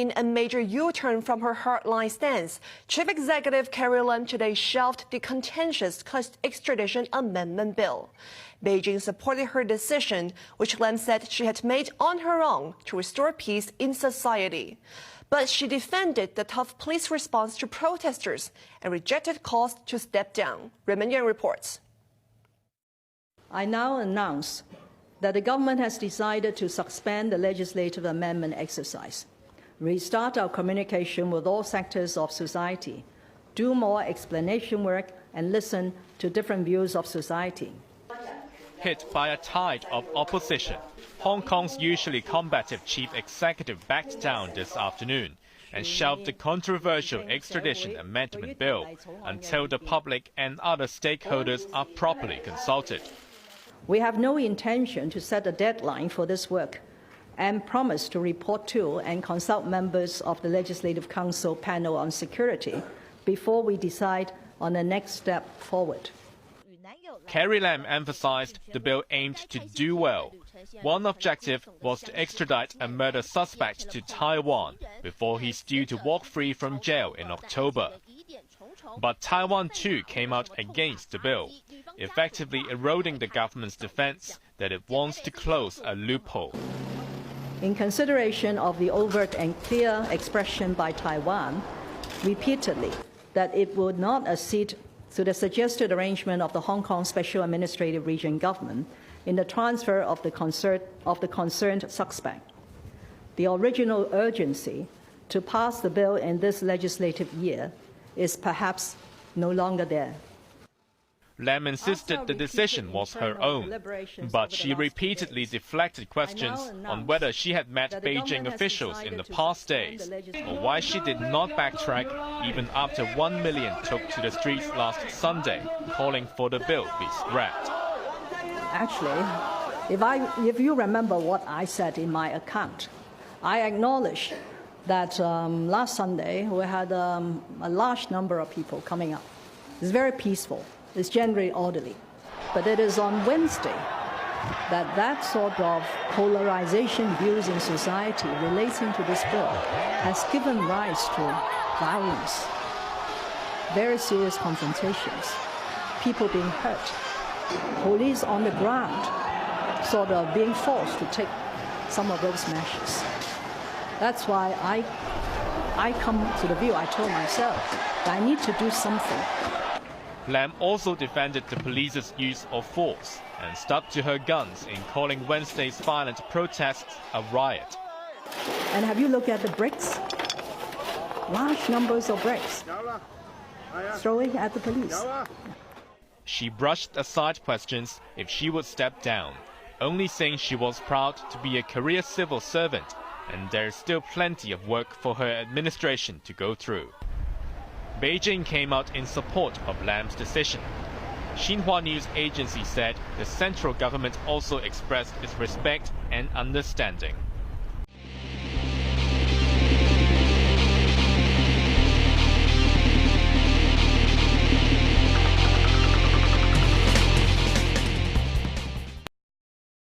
mean a major U-turn from her hardline stance, Chief Executive Carrie Lam today shelved the contentious extradition amendment bill. Beijing supported her decision, which Lam said she had made on her own to restore peace in society. But she defended the tough police response to protesters and rejected calls to step down. Raymond Yuan reports. I now announce that the government has decided to suspend the legislative amendment exercise, restart our communication with all sectors of society, do more explanation work, and listen to different views of society. Hit by a tide of opposition, Hong Kong's usually combative chief executive backed down this afternoon and shelved the controversial extradition amendment bill until the public and other stakeholders are properly consulted. We have no intention to set a deadline for this work and promise to report to and consult members of the Legislative Council panel on security before we decide on the next step forward. Carrie Lam emphasized the bill aimed to do well. One objective was to extradite a murder suspect to Taiwan before he's due to walk free from jail in October. But Taiwan too came out against the bill, effectively eroding the government's defense that it wants to close a loophole. In consideration of the overt and clear expression by Taiwan repeatedly that it would not accede to the suggested arrangement of the Hong Kong Special Administrative Region government in the transfer of the concerned suspect, the original urgency to pass the bill in this legislative year is perhaps no longer there. Lam insisted the decision was her own, but she repeatedly deflected questions on whether she had met Beijing officials in the past days, or why she did not backtrack even after 1 million took to the streets last Sunday, calling for the bill be scrapped. Actually, if you remember what I said in my account, I acknowledged that last Sunday we had a large number of people coming up. It's very peaceful. It's generally orderly. But it is on Wednesday that sort of polarization views in society relating to this bill has given rise to violence, very serious confrontations, people being hurt, police on the ground sort of being forced to take some of those measures. That's why I come to the view, I told myself, that I need to do something. Lam also defended the police's use of force and stuck to her guns in calling Wednesday's violent protests a riot. And have you looked at the bricks? Large numbers of bricks throwing at the police. She brushed aside questions if she would step down, only saying she was proud to be a career civil servant and there's still plenty of work for her administration to go through. Beijing came out in support of Lam's decision. Xinhua News Agency said the central government also expressed its respect and understanding.